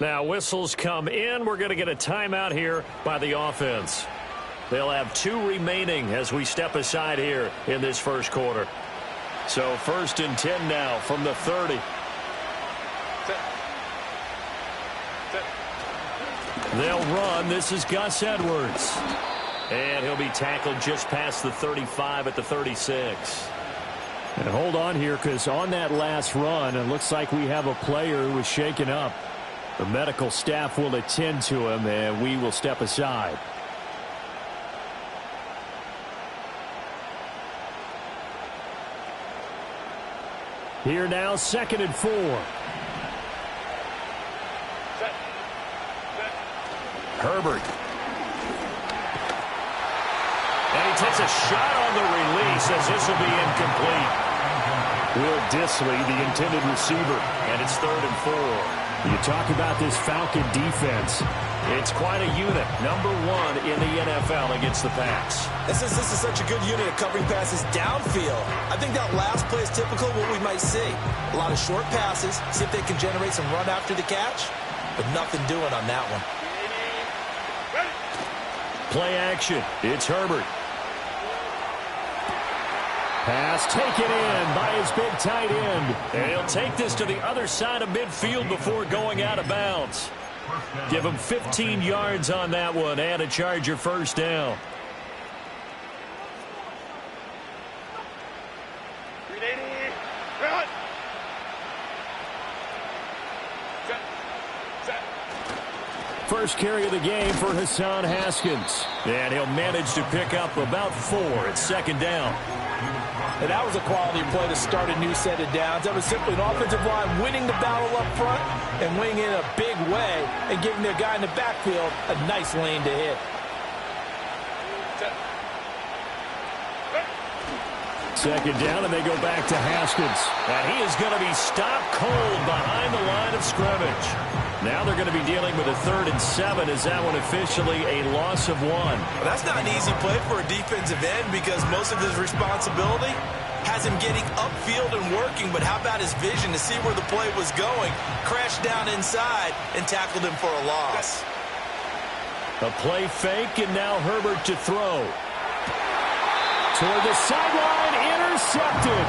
Now whistles come in. We're going to get a timeout here by the offense. They'll have 2 remaining as we step aside here in this first quarter. So 1st and 10 now from the 30. They'll run. This is Gus Edwards. And he'll be tackled just past the 35 at the 36. And hold on here, because on that last run, it looks like we have a player who was shaken up. The medical staff will attend to him, and we will step aside. Here now, 2nd and 4. Herbert. And he takes a shot on the release as this will be incomplete. Will Dissly, the intended receiver, and it's 3rd and 4. You talk about this Falcon defense. It's quite a unit. Number 1 in the NFL against the pass. This is such a good unit of covering passes downfield. I think that last play is typical of what we might see. A lot of short passes, see if they can generate some run after the catch, but nothing doing on that one. Play action. It's Herbert. Pass taken in by his big tight end. And he'll take this to the other side of midfield before going out of bounds. Give him 15 yards on that one and a Charger first down. First carry of the game for Hassan Haskins. And he'll manage to pick up about 4 at 2nd down. And that was a quality play to start a new set of downs. That was simply an offensive line winning the battle up front and winning in a big way and giving their guy in the backfield a nice lane to hit. 2nd down, and they go back to Haskins. And he is going to be stopped cold behind the line of scrimmage. Now they're going to be dealing with a 3rd and 7. Is that one officially a loss of 1? Well, that's not an easy play for a defensive end because most of his responsibility has him getting upfield and working. But how about his vision to see where the play was going? Crashed down inside and tackled him for a loss. A play fake, and now Herbert to throw. Toward the sideline, intercepted.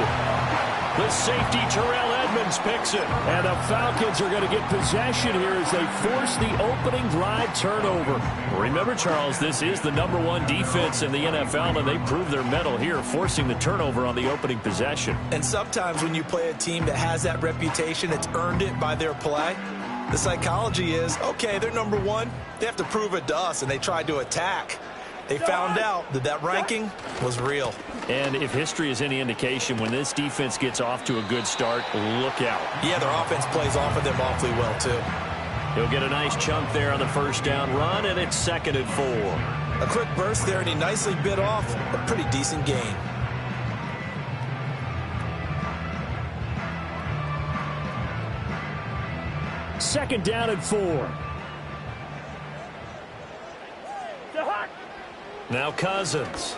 The safety, Terrell Edmonds, picks it. And the Falcons are going to get possession here as they force the opening drive turnover. Remember, Charles, this is the number 1 defense in the NFL, and they prove their mettle here, forcing the turnover on the opening possession. And sometimes when you play a team that has that reputation, it's earned it by their play. The psychology is, okay, they're number 1. They have to prove it to us, and they tried to attack. They found out that that ranking was real. And if history is any indication, when this defense gets off to a good start, look out. Yeah, their offense plays off of them awfully well, too. He'll get a nice chunk there on the first down run, and it's 2nd and 4. A quick burst there, and he nicely bit off a pretty decent gain. Second down and 4. Now Cousins.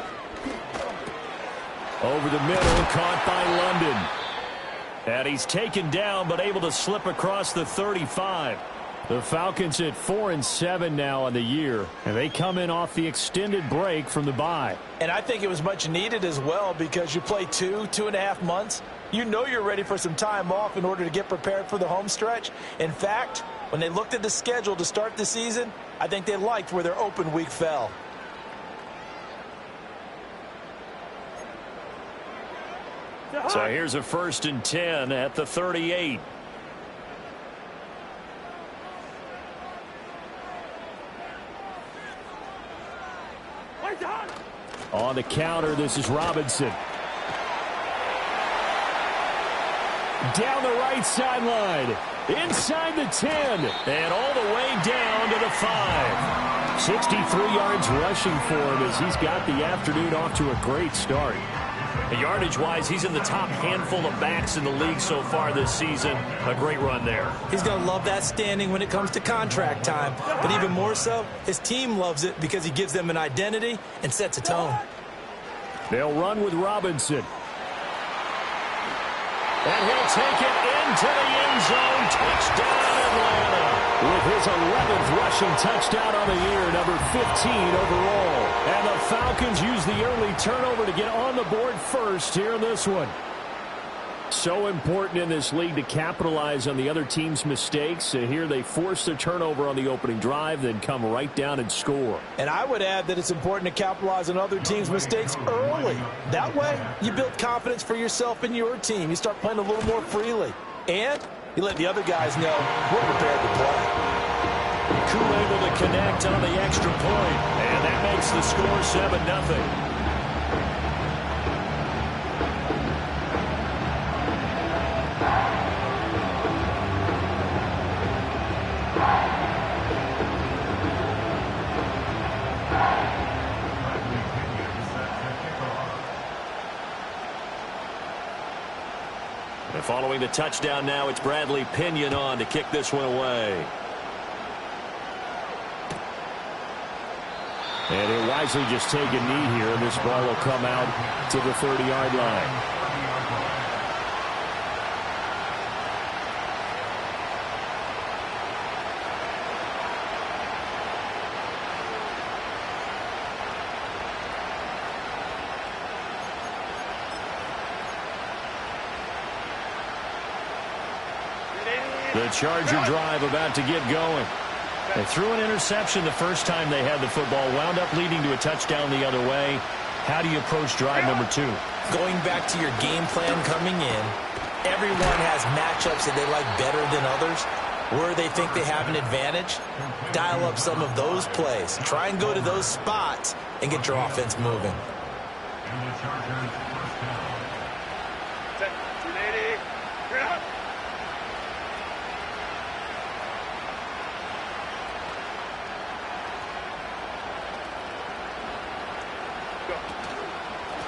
Over the middle, caught by London. And he's taken down, but able to slip across the 35. The Falcons at 4 and 7 now on the year, and they come in off the extended break from the bye. And I think it was much needed as well because you play 2.5 months. You know you're ready for some time off in order to get prepared for the home stretch. In fact, when they looked at the schedule to start the season, I think they liked where their open week fell. So here's a 1st and 10 at the 38. On the counter, this is Robinson. Down the right sideline. Inside the 10. And all the way down to the 5. 63 yards rushing for him as he's got the afternoon off to a great start. Yardage-wise, he's in the top handful of backs in the league so far this season. A great run there. He's going to love that standing when it comes to contract time. But even more so, his team loves it because he gives them an identity and sets a tone. They'll run with Robinson. And he'll take it into the end zone. Touchdown, Atlanta. With his 11th rushing touchdown on the year, number 15 overall. And the Falcons use the early turnover to get on the board first here in this one. So important in this league to capitalize on the other team's mistakes. Here they force the turnover on the opening drive, then come right down and score. And I would add that it's important to capitalize on other teams' mistakes early. That way, you build confidence for yourself and your team. You start playing a little more freely. And you let the other guys know we're prepared to play. Koo able to connect on the extra point. And that makes the score 7-0. And following the touchdown now, it's Bradley Pinion on to kick this one away. And he'll wisely just take a knee here, and this ball will come out to the 30-yard line. The Charger drive about to get going. They threw an interception the first time they had the football, wound up leading to a touchdown the other way. How do you approach drive number 2? Going back to your game plan coming in, everyone has matchups that they like better than others. Where they think they have an advantage, dial up some of those plays. Try and go to those spots and get your offense moving.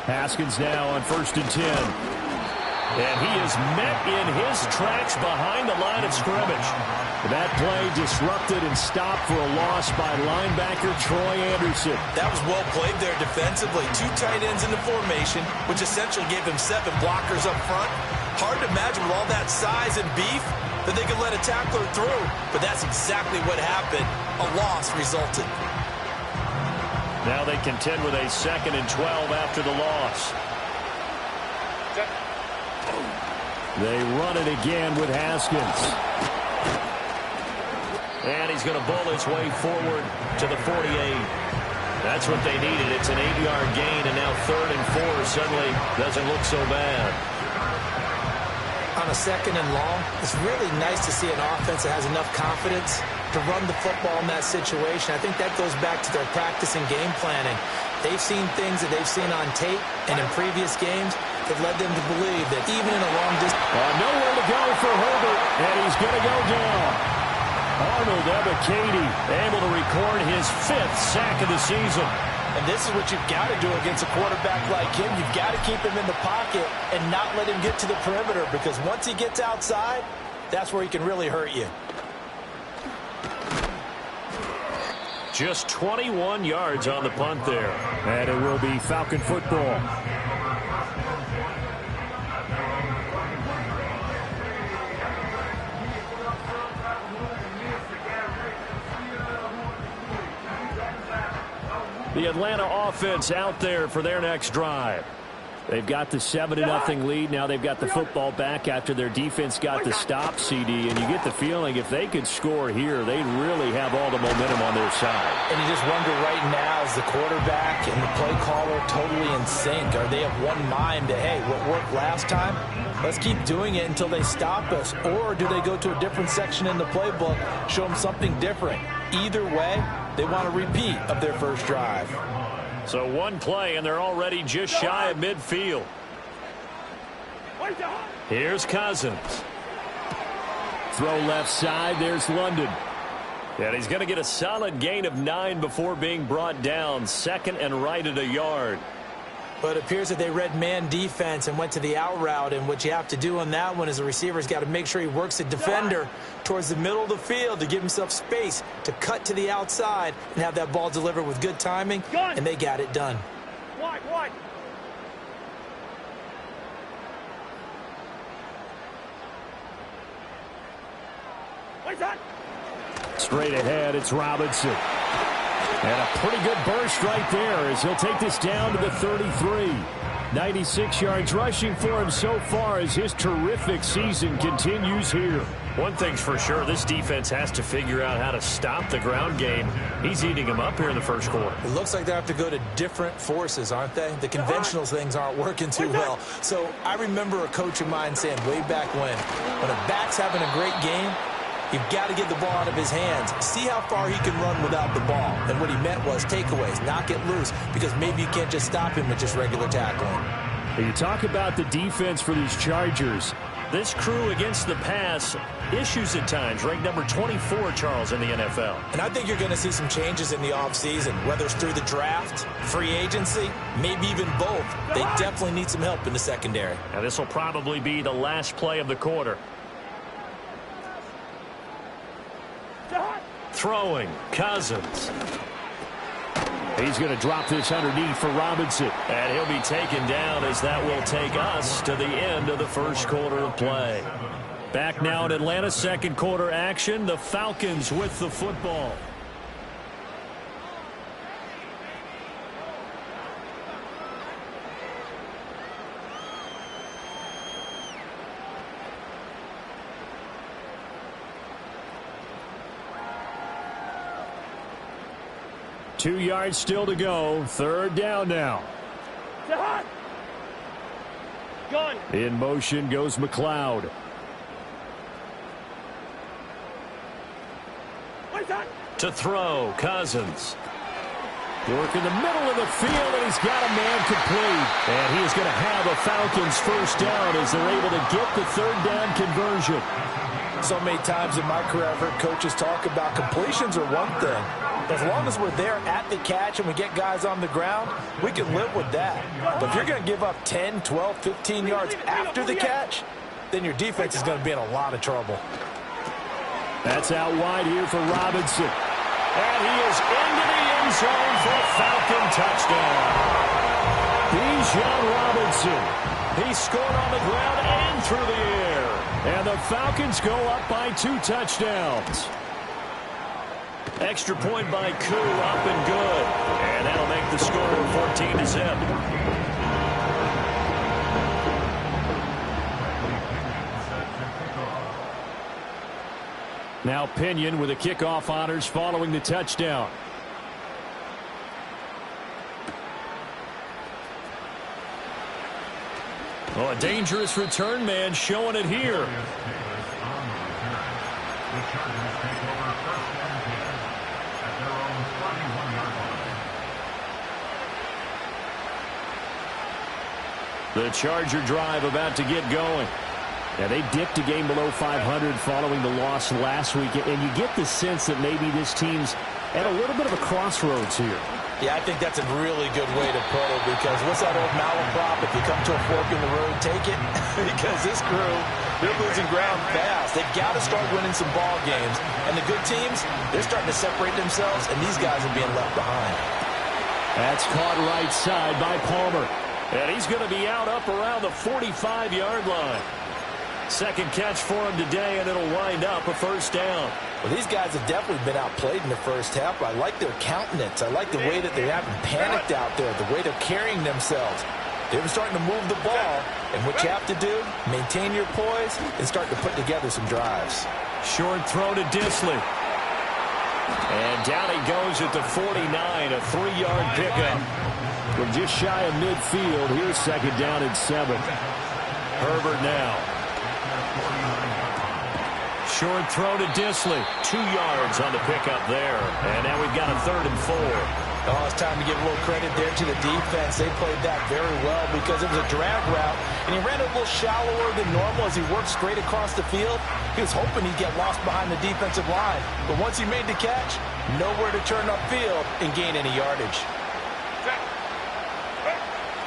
Haskins now on 1st and 10. And he is met in his tracks behind the line of scrimmage. That play disrupted and stopped for a loss by linebacker Troy Anderson. That was well played there defensively. 2 tight ends in the formation, which essentially gave him 7 blockers up front. Hard to imagine with all that size and beef that they could let a tackler through. But that's exactly what happened. A loss resulted. Now they contend with a 2nd and 12 after the loss. They run it again with Haskins. And he's going to bowl his way forward to the 48. That's what they needed. It's an 8-yard gain, and now 3rd and 4 suddenly doesn't look so bad. On a 2nd and long, it's really nice to see an offense that has enough confidence to run the football in that situation. I think that goes back to their practice and game planning. They've seen things that they've seen on tape and in previous games that led them to believe that even in a long distance... nowhere to go for Herbert, and he's going to go down. Arnold Ebiketie able to record his 5th sack of the season. And this is what you've got to do against a quarterback like him. You've got to keep him in the pocket and not let him get to the perimeter, because once he gets outside, that's where he can really hurt you. Just 21 yards on the punt there. And it will be Falcon football. The Atlanta offense out there for their next drive. They've got the 7-0 lead. Now they've got the football back after their defense got the stop, CD. And you get the feeling if they could score here, they'd really have all the momentum on their side. And you just wonder right now, is the quarterback and the play caller totally in sync? Are they of one mind that, hey, what worked last time, let's keep doing it until they stop us? Or do they go to a different section in the playbook, show them something different? Either way, they want a repeat of their first drive. So one play, and they're already just shy of midfield. Here's Cousins. Throw left side. There's London. And he's going to get a solid gain of 9 before being brought down. 2nd and right at a yard. But it appears that they read man defense and went to the out route. And what you have to do on that one is the receiver's got to make sure he works the defender towards the middle of the field to give himself space to cut to the outside and have that ball delivered with good timing. And they got it done. Straight ahead, it's Robinson. And a pretty good burst right there as he'll take this down to the 33. 96 yards rushing for him so far as his terrific season continues here. One thing's for sure, this defense has to figure out how to stop the ground game. He's eating them up here in the first quarter. It looks like they have to go to different forces, aren't they? The conventional things aren't working too well. So I remember a coach of mine saying way back when a back's having a great game, you've got to get the ball out of his hands. See how far he can run without the ball. And what he meant was takeaways, knock it loose, because maybe you can't just stop him with just regular tackling. You talk about the defense for these Chargers. This crew against the pass, issues at times, ranked number 24, Charles, in the NFL. And I think you're going to see some changes in the offseason, whether it's through the draft, free agency, maybe even both. They definitely need some help in the secondary. Now, this will probably be the last play of the quarter. Throwing, Cousins. He's going to drop this underneath for Robinson. And he'll be taken down as that will take us to the end of the first quarter of play. Back now in Atlanta, second quarter action. The Falcons with the football. Two yards still to go. Third down now. In motion goes McLeod. To throw, Cousins. Work in the middle of the field, and he's got a man complete. And he is going to have a Falcons first down as they're able to get the third down conversion. So many times in my career I've heard coaches talk about completions are one thing. As long as we're there at the catch and we get guys on the ground, we can live with that. But if you're going to give up 10, 12, 15 yards after the catch, then your defense is going to be in a lot of trouble. That's out wide here for Robinson. And he is into the end zone for a Falcon touchdown. Bijan Robinson. He scored on the ground and through the air. And the Falcons go up by 2 touchdowns. Extra point by Koo, up and good. And that'll make the score 14-0. Now Pinion with the kickoff honors following the touchdown. Oh, a dangerous return man showing it here. The Charger drive about to get going. Yeah, they dipped a game below 500 following the loss last week, and you get the sense that maybe this team's at a little bit of a crossroads here. Yeah, I think that's a really good way to put it, because what's that old malaprop? If you come to a fork in the road, take it. Because this crew, they're losing ground fast. They've got to start winning some ball games. And the good teams, they're starting to separate themselves, and these guys are being left behind. That's caught right side by Palmer. And he's going to be out up around the 45-yard line. Second catch for him today, and it'll wind up a first down. Well, these guys have definitely been outplayed in the first half. I like their countenance. I like the way that they haven't panicked out there, the way they're carrying themselves. They're starting to move the ball, and what you have to do, maintain your poise and start to put together some drives. Short throw to Disley. And down he goes at the 49, a 3-yard pickup. We're just shy of midfield. Here's second down and 7. Herbert now. Short throw to Disley. 2 yards on the pickup there. And now we've got a 3rd and 4. Oh, it's time to give a little credit there to the defense. They played that very well because it was a drag route, and he ran a little shallower than normal as he worked straight across the field. He was hoping he'd get lost behind the defensive line. But once he made the catch, nowhere to turn upfield and gain any yardage.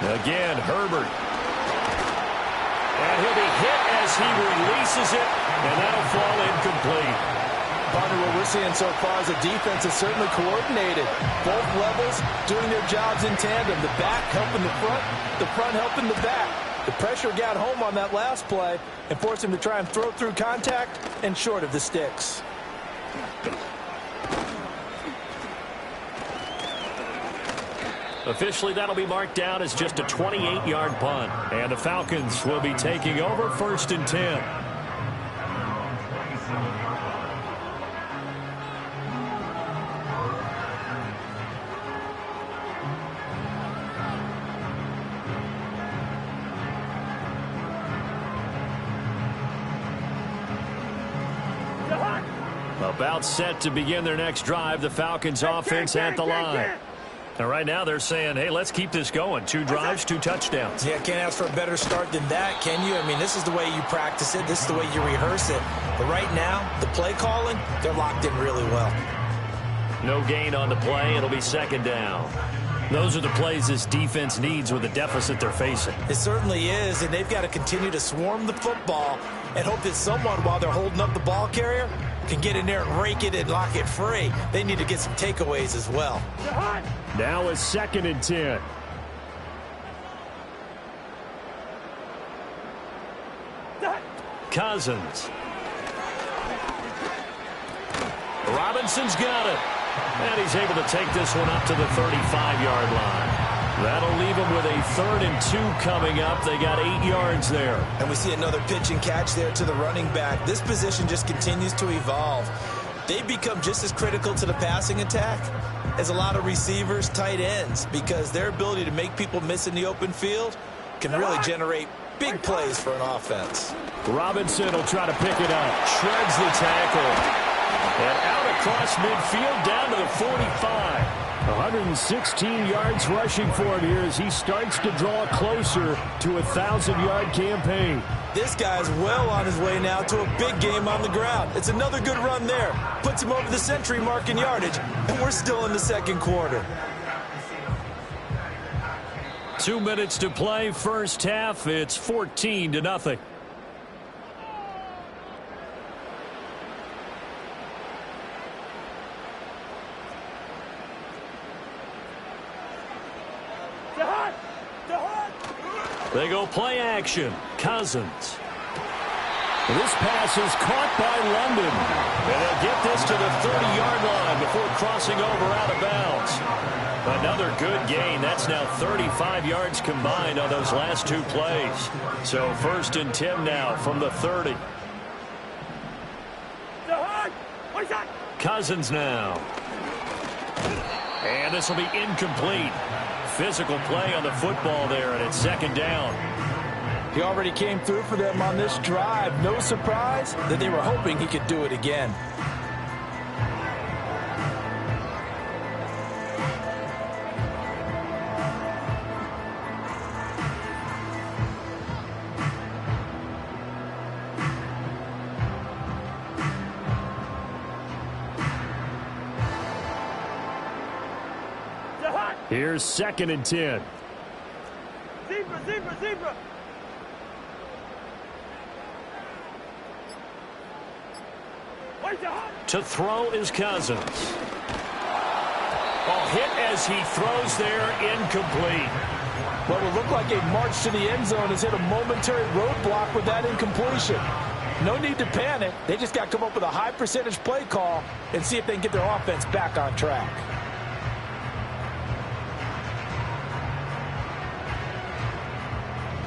Again, Herbert. And he'll be hit as he releases it, and that'll fall incomplete. Partner, what we're seeing so far is the defense is certainly coordinated. Both levels doing their jobs in tandem. The back helping the front helping the back. The pressure got home on that last play and forced him to try and throw through contact and short of the sticks. Officially, that'll be marked down as just a 28-yard punt. And the Falcons will be taking over 1st and 10. About set to begin their next drive, the Falcons offense at the line. And right now they're saying, hey, let's keep this going. 2 drives, 2 touchdowns. Yeah, can't ask for a better start than that, can you? I mean, this is the way you practice it. This is the way you rehearse it. But right now, the play calling, they're locked in really well. No gain on the play. It'll be 2nd down. Those are the plays this defense needs with the deficit they're facing. It certainly is, and they've got to continue to swarm the football and hope that someone, while they're holding up the ball carrier, can get in there and rake it and lock it free. They need to get some takeaways as well. Now it's 2nd and 10. Cousins. Robinson's got it. And he's able to take this one up to the 35-yard line. That'll leave him with a 3rd and 2 coming up. They got 8 yards there. And we see another pitch and catch there to the running back. This position just continues to evolve. They become just as critical to the passing attack as a lot of receivers, tight ends, because their ability to make people miss in the open field can really generate big plays for an offense. Robinson will try to pick it up. Shreds the tackle. And out across midfield down to the 45. 116 yards rushing for him here as he starts to draw closer to a 1,000-yard campaign. This guy's well on his way now to a big game on the ground. It's another good run there. Puts him over the century mark in yardage, and we're still in the 2nd quarter. 2 minutes to play, 1st half. It's 14-0. They go play action. Cousins. This pass is caught by London. And they'll get this to the 30-yard line before crossing over out of bounds. Another good gain. That's now 35 yards combined on those last 2 plays. So 1st and 10 now from the 30. Cousins now. And this will be incomplete. Physical play on the football there, and it's 2nd down. He already came through for them on this drive. No surprise that they were hoping he could do it again. Here's 2nd and 10. Zebra. To throw is Cousins. Hit as he throws there, incomplete. What would look like a march to the end zone has hit a momentary roadblock with that incompletion. No need to panic. They just got to come up with a high percentage play call and see if they can get their offense back on track.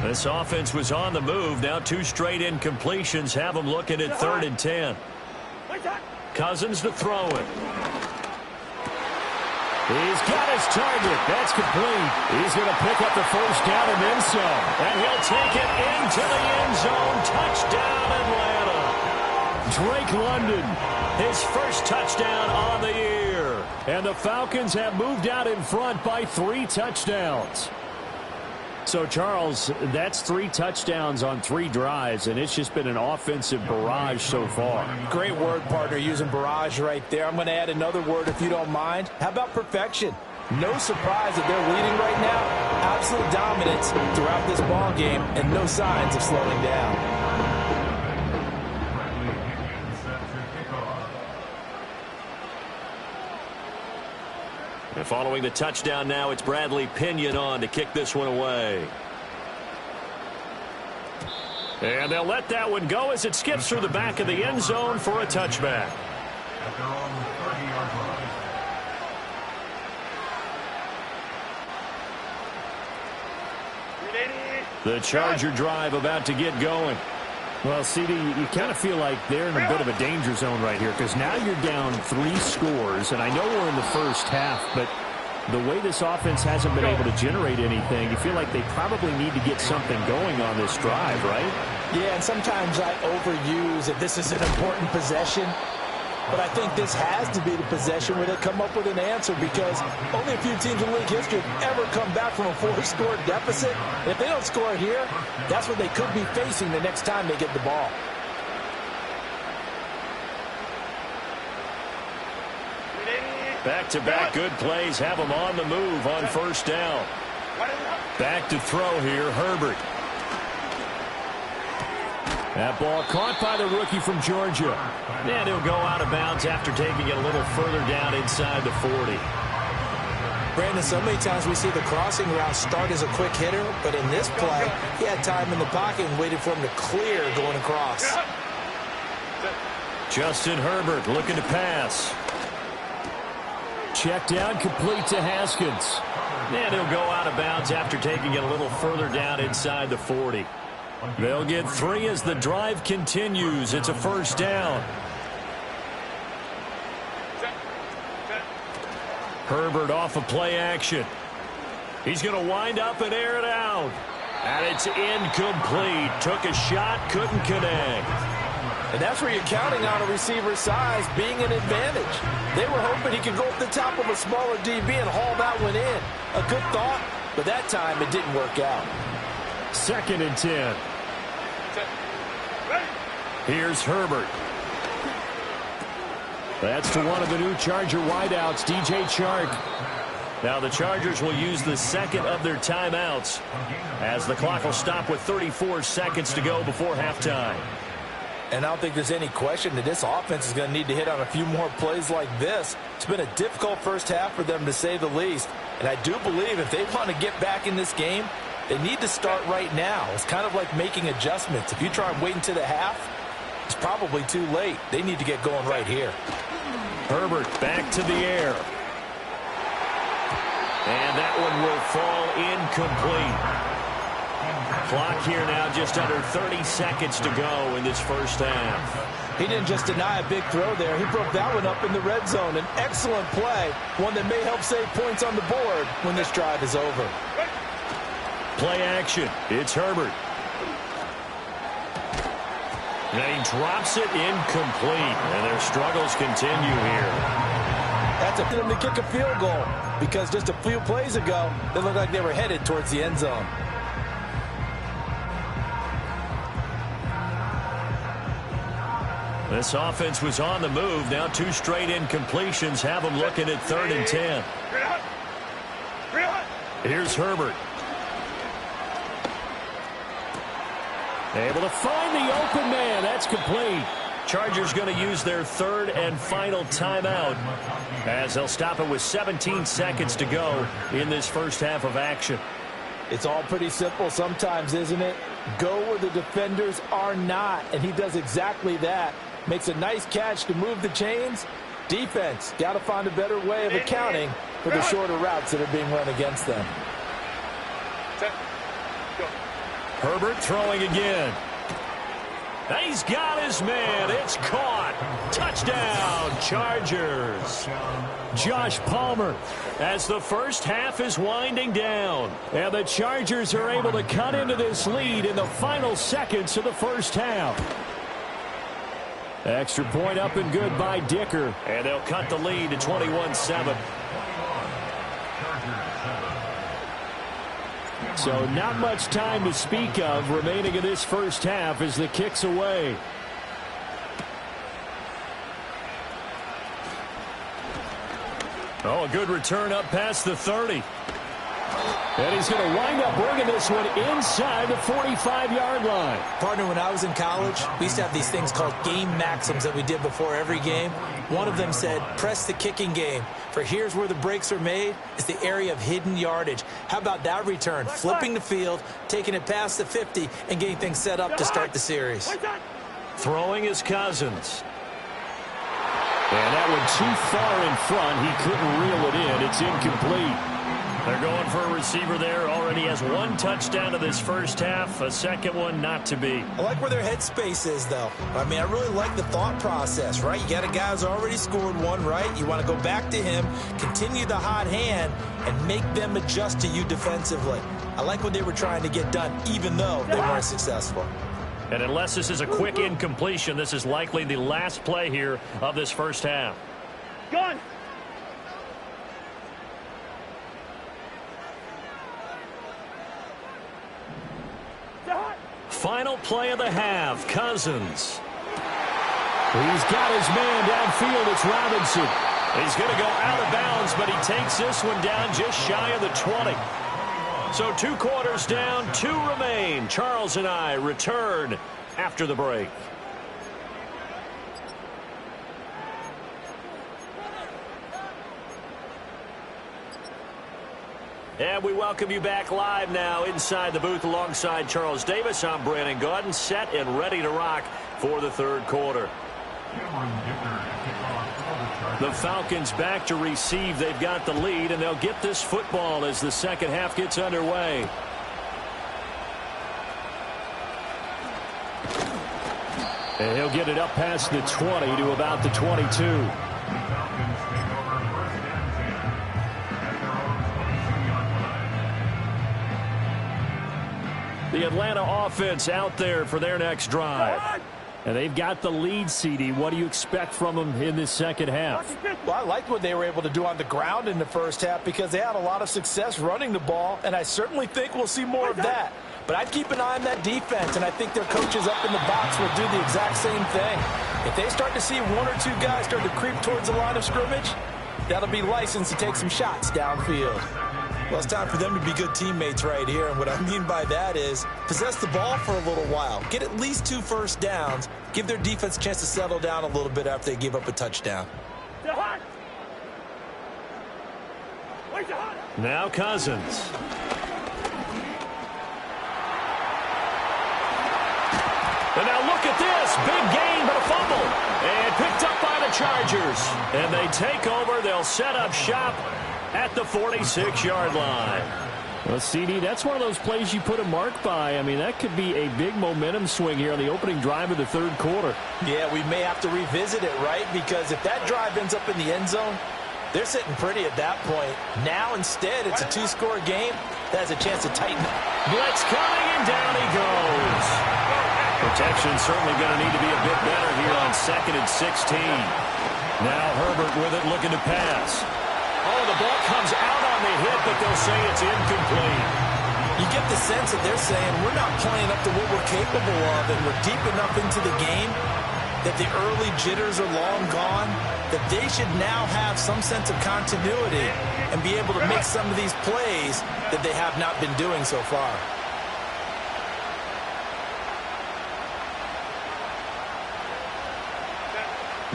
This offense was on the move. Now 2 straight incompletions have them looking at 3rd and 10. Cousins to throw it. He's got his target. That's complete. He's going to pick up the 1st down and then some. And he'll take it into the end zone. Touchdown, Atlanta. Drake London. His 1st touchdown on the year. And the Falcons have moved out in front by 3 touchdowns. So, Charles, that's 3 touchdowns on 3 drives, and it's just been an offensive barrage so far. Great word, partner, using barrage right there. I'm going to add another word if you don't mind. How about perfection? No surprise that they're leading right now. Absolute dominance throughout this ball game and no signs of slowing down. And following the touchdown now, it's Bradley Pinion on to kick this one away. And they'll let that one go as it skips through the back of the end zone for a touchback. at their own 30-yard line. The Charger drive about to get going. Well, CD, you kind of feel like they're in a bit of a danger zone right here because now you're down 3 scores, and I know we're in the first half, but the way this offense hasn't been able to generate anything, you feel like they probably need to get something going on this drive, right? Yeah, and sometimes I overuse if this is an important possession. But I think this has to be the possession where they come up with an answer because only a few teams in league history have ever come back from a 4-score deficit. And if they don't score here, that's what they could be facing the next time they get the ball. Back-to-back good plays have them on the move on first down. Back to throw here, Herbert. That ball caught by the rookie from Georgia. And he'll go out of bounds after taking it a little further down inside the 40. Brandon, so many times we see the crossing route start as a quick hitter, but in this play, he had time in the pocket and waited for him to clear going across. Justin Herbert looking to pass. Check down, complete to Haskins. And he'll go out of bounds after taking it a little further down inside the 40. They'll get 3 as the drive continues. It's a first down. Herbert off of play action. He's going to wind up and air it out. And it's incomplete. Took a shot, couldn't connect. And that's where you're counting on a receiver's size being an advantage. They were hoping he could go up the top of a smaller DB and haul that one in. A good thought, but that time it didn't work out. 2nd and 10. Here's Herbert. That's to one of the new Charger wideouts, DJ Chark. Now the Chargers will use the second of their timeouts as the clock will stop with 34 seconds to go before halftime. And I don't think there's any question that this offense is going to need to hit on a few more plays like this. It's been a difficult first half for them, to say the least. And I do believe if they want to get back in this game, they need to start right now. It's kind of like making adjustments. If you try and wait until the half, it's probably too late. They need to get going right here. Herbert back to the air. And that one will fall incomplete. Clock here now just under 30 seconds to go in this first half. He didn't just deny a big throw there. He broke that one up in the red zone. An excellent play, one that may help save points on the board when this drive is over. Play action. It's Herbert. And he drops it incomplete. And their struggles continue here. That's up to them to kick a field goal because just a few plays ago, they looked like they were headed towards the end zone. This offense was on the move. Now 2 straight incompletions have them looking at 3rd and 10. Here's Herbert. Able to find the open man. That's complete. Chargers going to use their 3rd and final timeout as they'll stop it with 17 seconds to go in this first half of action. It's all pretty simple sometimes, isn't it? Go where the defenders are not, and he does exactly that. Makes a nice catch to move the chains. Defense, got to find a better way of accounting for the shorter routes that are being run against them. Herbert throwing again. He's got his man. It's caught. Touchdown, Chargers. Josh Palmer. As the first half is winding down. And the Chargers are able to cut into this lead in the final seconds of the first half. Extra point up and good by Dicker. And they'll cut the lead to 21-7. So not much time to speak of remaining in this first half as the kick's away. Oh, a good return up past the 30. And he's going to wind up bringing this one inside the 45-yard line. Partner, when I was in college, we used to have these things called game maxims that we did before every game. One of them said, press the kicking game. For here's where the breaks are made. It's the area of hidden yardage. How about that return? Flipping the field, taking it past the 50, and getting things set up to start the series. Throwing is Cousins. And that one too far in front. He couldn't reel it in. It's incomplete. They're going for a receiver there. Already has one touchdown to this first half. A second one not to be. I like where their headspace is, though. I mean, I really like the thought process, right? You got a guy who's already scored one, right? You want to go back to him, continue the hot hand, and make them adjust to you defensively. I like what they were trying to get done, even though they weren't successful. And unless this is a quick incompletion, this is likely the last play here of this first half. Gone. Final play of the half, Cousins. He's got his man downfield. It's Robinson. He's going to go out of bounds, but he takes this one down just shy of the 20. So 2 quarters down, 2 remain. Charles and I return after the break. And we welcome you back live now inside the booth alongside Charles Davis. I'm Brandon Gaudin, set and ready to rock for the third quarter. The Falcons back to receive. They've got the lead, and they'll get this football as the second half gets underway. And he'll get it up past the 20 to about the 22. The Atlanta offense out there for their next drive. And they've got the lead, CD. What do you expect from them in this second half? Well, I liked what they were able to do on the ground in the first half because they had a lot of success running the ball, and I certainly think we'll see more of that. But I'd keep an eye on that defense, and I think their coaches up in the box will do the exact same thing. If they start to see 1 or 2 guys start to creep towards the line of scrimmage, that'll be licensed to take some shots downfield. Well, it's time for them to be good teammates right here, and what I mean by that is possess the ball for a little while, get at least 2 first downs, give their defense a chance to settle down a little bit after they give up a touchdown. Now Cousins. And now look at this. Big gain, but a fumble. And picked up by the Chargers. And they take over. They'll set up shop at the 46-yard line. Well, CD, that's one of those plays you put a mark by. I mean, that could be a big momentum swing here on the opening drive of the third quarter. Yeah, we may have to revisit it, right? Because if that drive ends up in the end zone, they're sitting pretty at that point. Now, instead, it's a 2-score game. That has a chance to tighten it. Blitz coming, and down he goes. Protection certainly going to need to be a bit better here on 2nd and 16. Now Herbert with it, looking to pass. Oh, the ball comes out on the hit, but they'll say it's incomplete. You get the sense that they're saying we're not playing up to what we're capable of, and we're deep enough into the game that the early jitters are long gone, that they should now have some sense of continuity and be able to make some of these plays that they have not been doing so far.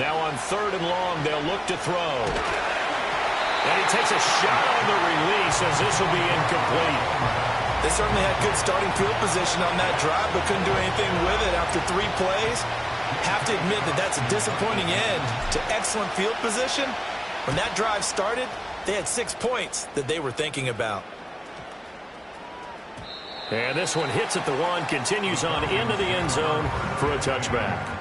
Now on 3rd and long, they'll look to throw. And he takes a shot on the release as this will be incomplete. They certainly had good starting field position on that drive, but couldn't do anything with it after 3 plays. Have to admit that that's a disappointing end to excellent field position. When that drive started, they had 6 points that they were thinking about. And this one hits at the 1, continues on into the end zone for a touchback.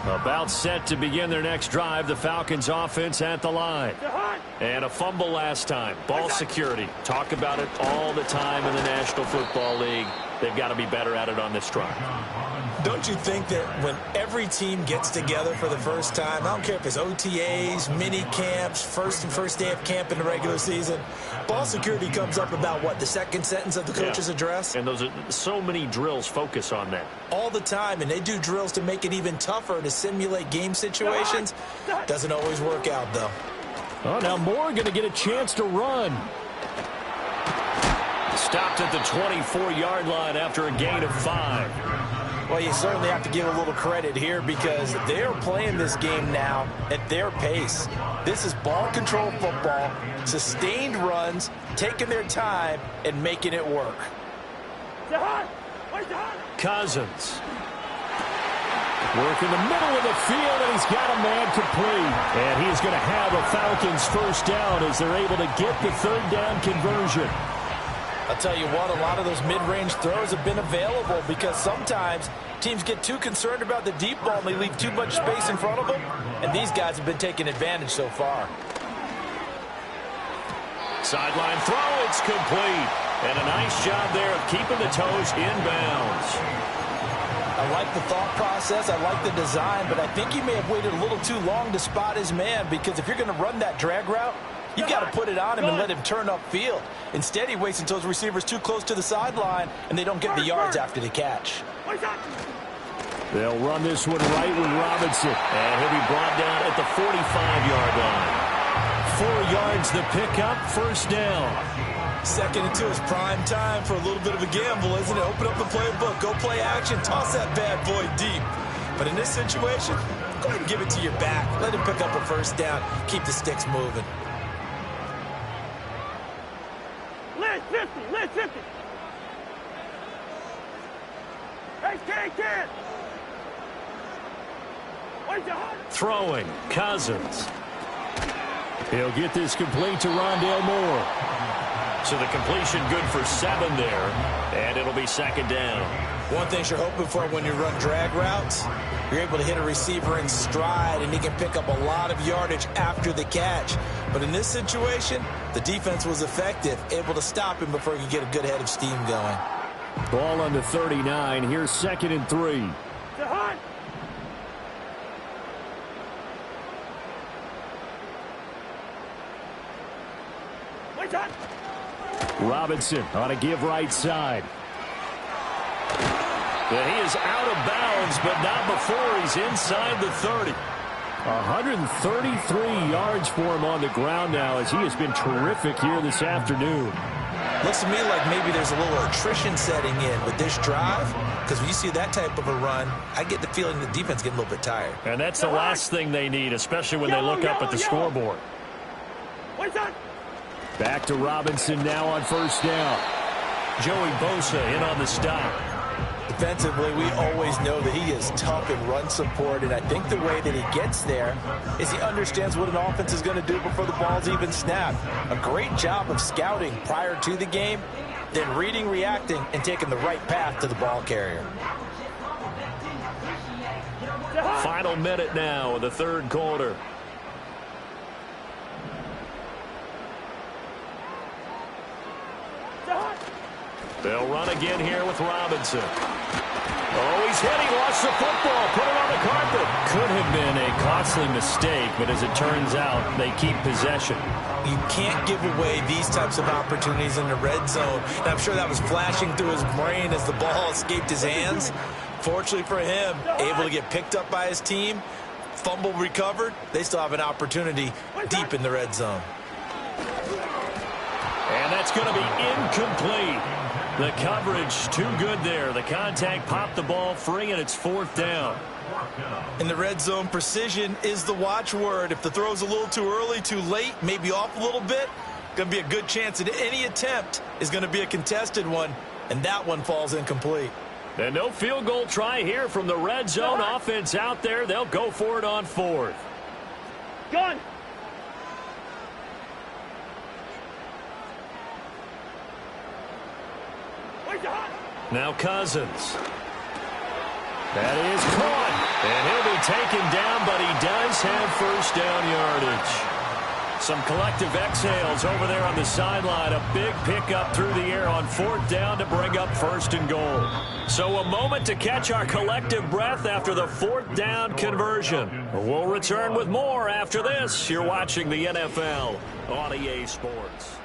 About set to begin their next drive, the Falcons offense at the line. And a fumble last time. Ball security. Talk about it all the time in the National Football League. They've got to be better at it on this drive. Don't you think that when every team gets together for the first time, I don't care if it's OTAs, mini camps, first day of camp in the regular season, ball security comes up about what, the second sentence of the coach's address? And those are so many drills focus on that. All the time, and they do drills to make it even tougher to simulate game situations. Doesn't always work out, though. Oh, now Moore going to get a chance to run. Stopped at the 24-yard line after a gain of 5. Well, you certainly have to give a little credit here because they're playing this game now at their pace. This is ball control football, sustained runs, taking their time and making it work. Cousins. Work in the middle of the field, and he's got a man complete. And he's going to have a Falcons first down as they're able to get the third down conversion. I'll tell you what, a lot of those mid-range throws have been available because sometimes teams get too concerned about the deep ball and they leave too much space in front of them, and these guys have been taking advantage so far. Sideline throw, it's complete. And a nice job there of keeping the toes inbounds. I like the thought process, I like the design, but I think he may have waited a little too long to spot his man, because if you're going to run that drag route, you've got to put it on him and let him turn upfield. Instead, he waits until his receiver's too close to the sideline, and they don't get the yards after the catch. They'll run this one right with Robinson. And he'll be brought down at the 45-yard line. 4 yards the pickup, first down. Second and 2 is prime time for a little bit of a gamble, isn't it? Open up the playbook, go play action, toss that bad boy deep. But in this situation, go ahead and give it to your back. Let him pick up a first down, keep the sticks moving. Let's 50. Hey, kid. Throwing, Cousins. He'll get this complete to Rondale Moore. So the completion good for 7 there, and it'll be second down. One thing you're hoping for when you run drag routes, you're able to hit a receiver in stride, and he can pick up a lot of yardage after the catch. But in this situation, the defense was effective, able to stop him before he could get a good head of steam going. Ball on the 39. Here's 2nd and 3. Robinson on a give right side. He is out of bounds, but not before he's inside the 30. 133 yards for him on the ground now, as he has been terrific here this afternoon. Looks to me like maybe there's a little attrition setting in with this drive, because when you see that type of a run, I get the feeling the defense getting a little bit tired. And that's the last thing they need, especially when they look up at the scoreboard. Back to Robinson now on first down. Joey Bosa in on the stop. Defensively, we always know that he is tough in run support, and I think the way that he gets there is he understands what an offense is going to do before the ball's even snapped. A great job of scouting prior to the game, then reading, reacting, and taking the right path to the ball carrier. Final minute now in the third quarter. They'll run again here with Robinson. Oh, he's hit. He lost the football. Put it on the carpet. Could have been a costly mistake, but as it turns out, they keep possession. You can't give away these types of opportunities in the red zone. And I'm sure that was flashing through his brain as the ball escaped his hands. Fortunately for him, able to get picked up by his team, fumble recovered. They still have an opportunity deep in the red zone. And that's going to be incomplete. The coverage too good there. The contact popped the ball free, and it's 4th down. In the red zone, precision is the watchword. If the throw's a little too early, too late, maybe off a little bit, going to be a good chance that any attempt is going to be a contested one, and that one falls incomplete. And no field goal try here from the red zone offense out there. They'll go for it on 4th. Gun. Now Cousins. That is caught. And he'll be taken down, but he does have first down yardage. Some collective exhales over there on the sideline. A big pickup through the air on 4th down to bring up 1st and goal. So a moment to catch our collective breath after the 4th down conversion. We'll return with more after this. You're watching the NFL on EA Sports.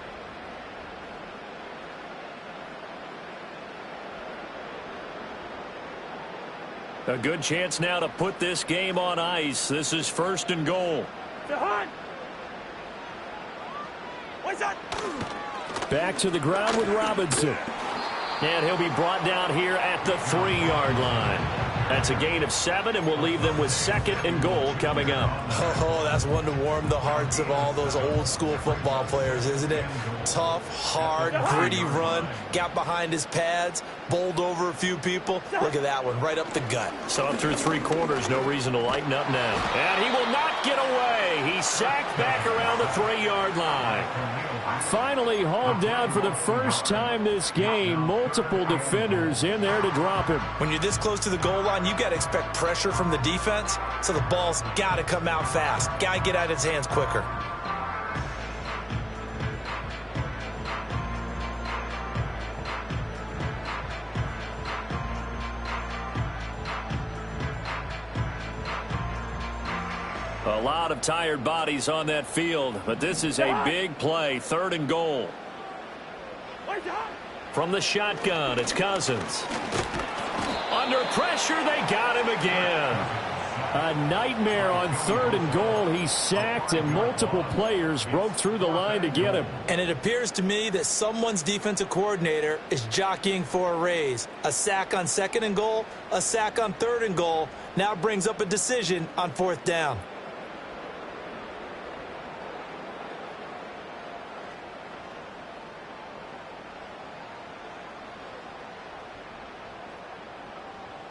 A good chance now to put this game on ice. This is 1st and goal. Back to the ground with Robinson. And he'll be brought down here at the 3-yard line. That's a gain of 7, and we'll leave them with 2nd and goal coming up. Oh, that's one to warm the hearts of all those old-school football players, isn't it? Tough, hard, gritty run, got behind his pads, bowled over a few people. Look at that one, right up the gut. So up through 3 quarters, no reason to lighten up now. And he will not get away. He's sacked back around the 3-yard line. Finally hauled down for the first time this game. Multiple defenders in there to drop him. When you're this close to the goal line, you got to expect pressure from the defense, so the ball's got to come out fast. Got to get out of his hands quicker. A lot of tired bodies on that field, but this is a big play. 3rd and goal. From the shotgun, it's Cousins. Under pressure, they got him again. A nightmare on 3rd and goal. He's sacked, and multiple players broke through the line to get him. And it appears to me that someone's defensive coordinator is jockeying for a raise. A sack on 2nd and goal, a sack on 3rd and goal. Now brings up a decision on 4th down.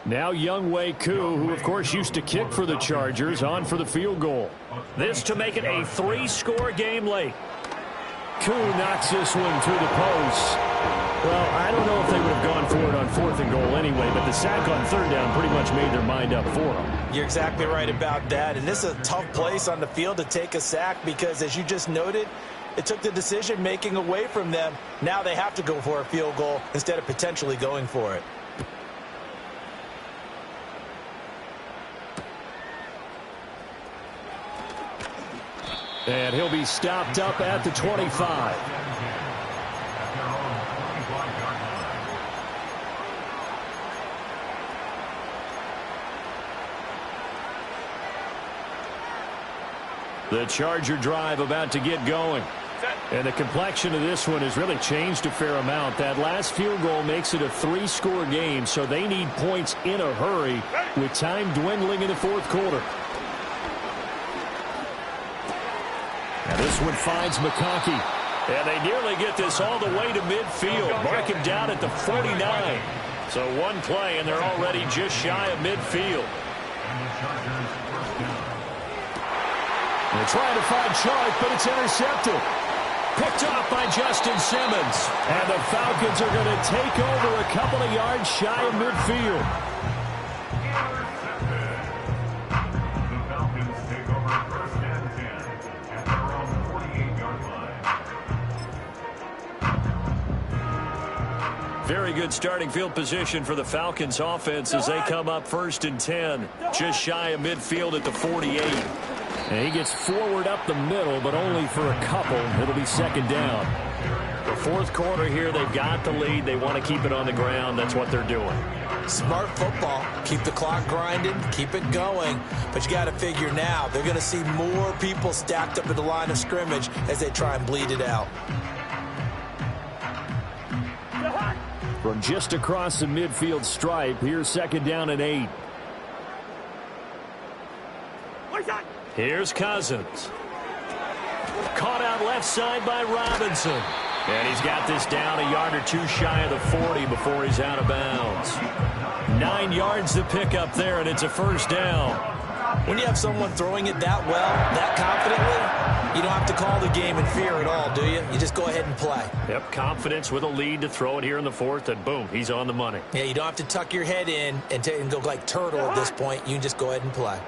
Now Younghoe Koo, who of course used to kick for the Chargers, on for the field goal. This to make it a 3-score game late. Koo knocks this one through the post. Well, I don't know if they would have gone for it on 4th and goal anyway, but the sack on 3rd down pretty much made their mind up for them. You're exactly right about that, and this is a tough place on the field to take a sack because, as you just noted, it took the decision-making away from them. Now they have to go for a field goal instead of potentially going for it. And he'll be stopped up at the 25. The Charger drive about to get going. And the complexion of this one has really changed a fair amount. That last field goal makes it a 3-score game, so they need points in a hurry with time dwindling in the 4th quarter. Now this one finds McConkey. And they nearly get this all the way to midfield. Mark him down at the 49. So one play, and they're already just shy of midfield. They're trying to find Chark, but it's intercepted. Picked off by Justin Simmons. And the Falcons are going to take over a couple of yards shy of midfield. Very good starting field position for the Falcons offense as they come up 1st and 10. Just shy of midfield at the 48. And he gets forward up the middle, but only for a couple. It'll be 2nd down. The 4th quarter here, they've got the lead. They want to keep it on the ground. That's what they're doing. Smart football. Keep the clock grinding. Keep it going. But you got to figure now, they're going to see more people stacked up at the line of scrimmage as they try and bleed it out. From just across the midfield stripe, here's 2nd down and 8. Here's Cousins. Caught out left side by Robinson. And he's got this down a yard or 2 shy of the 40 before he's out of bounds. 9 yards to pick up there, and it's a 1st down. When you have someone throwing it that well, that confidently, you don't have to call the game in fear at all, do you? You just go ahead and play. Yep, confidence with a lead to throw it here in the 4th, and boom, he's on the money. Yeah, you don't have to tuck your head in and go like turtle at this point. You can just go ahead and play.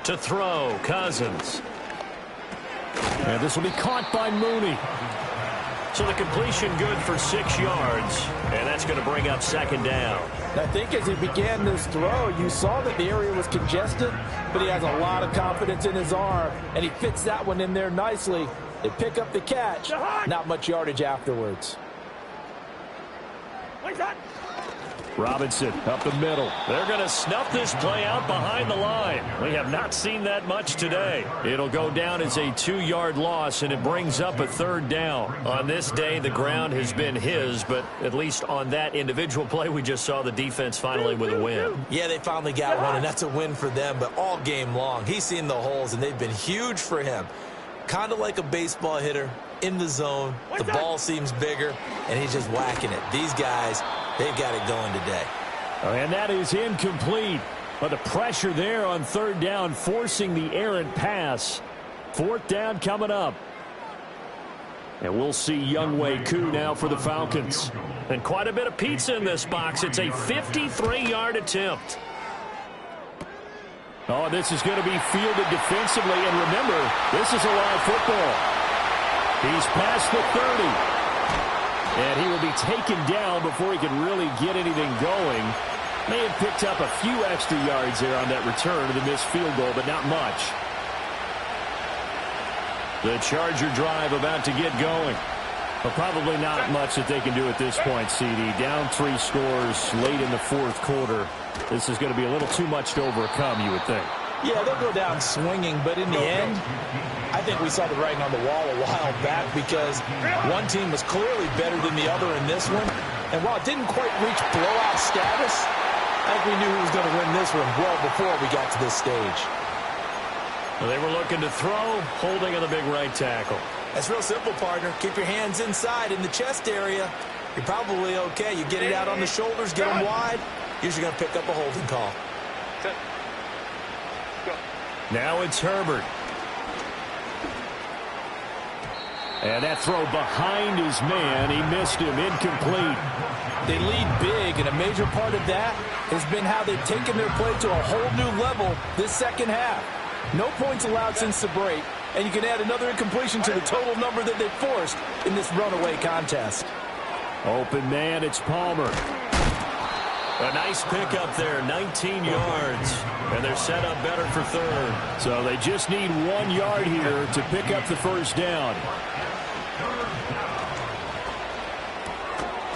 To throw, Cousins. And this will be caught by Mooney. So the completion good for 6 yards, and that's going to bring up 2nd down. I think as he began this throw, you saw that the area was congested, but he has a lot of confidence in his arm, and he fits that one in there nicely. They pick up the catch, not much yardage afterwards. Robinson up the middle. They're going to snuff this play out behind the line. We have not seen that much today. It'll go down as a 2-yard loss, and it brings up a 3rd down. On this day, the ground has been his, but at least on that individual play, we just saw the defense finally with a win. Yeah, they finally got one, and that's a win for them, but all game long, he's seen the holes, and they've been huge for him. Kind of like a baseball hitter in the zone. The ball seems bigger, and he's just whacking it. These guys, they've got it going today. And that is incomplete. But the pressure there on 3rd down, forcing the errant pass. 4th down coming up. And we'll see Younghoe Koo now for the Falcons. And quite a bit of pizza in this box. It's a 53-yard attempt. Oh, this is going to be fielded defensively. And remember, this is a live football. He's past the 30. And he will be taken down before he can really get anything going. May have picked up a few extra yards there on that return to the missed field goal, but not much. The Charger drive about to get going. But probably not much that they can do at this point, CD. Down 3 scores late in the 4th quarter. This is going to be a little too much to overcome, you would think. Yeah, they'll go down swinging, but in the end, I think we saw the writing on the wall a while back because one team was clearly better than the other in this one. And while it didn't quite reach blowout status, I think we knew who was going to win this one well before we got to this stage. Well, they were looking to throw, holding on the big right tackle. That's real simple, partner. Keep your hands inside in the chest area. You're probably okay. You get it out on the shoulders, get them wide. Usually going to pick up a holding call. Now it's Herbert. And that throw behind his man. He missed him. Incomplete. They lead big, and a major part of that has been how they've taken their play to a whole new level this second half. No points allowed since the break, and you can add another incompletion to the total number that they've forced in this runaway contest. Open man, it's Palmer. A nice pickup there, 19 yards. And they're set up better for 3rd. So they just need 1 yard here to pick up the 1st down.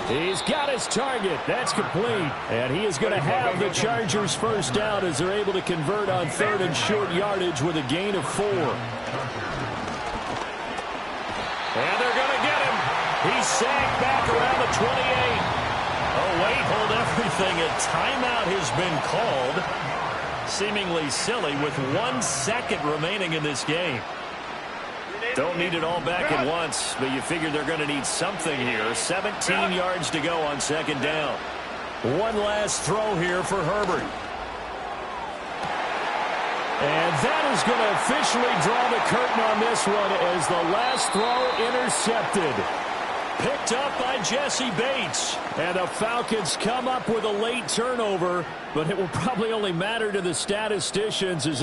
He's got his target. That's complete. And he is going to have the Chargers' 1st down as they're able to convert on 3rd and short yardage with a gain of 4. And they're going to get him. He's sacked back around the 28. Oh, wait, hold everything. A timeout has been called. Seemingly silly with 1 second remaining in this game. Don't need it all back at once, but you figure they're going to need something here. 17 yards to go on 2nd down. One last throw here for Herbert. And that is going to officially draw the curtain on this one as the last throw intercepted. Picked up by Jesse Bates. And the Falcons come up with a late turnover, but it will probably only matter to the statisticians as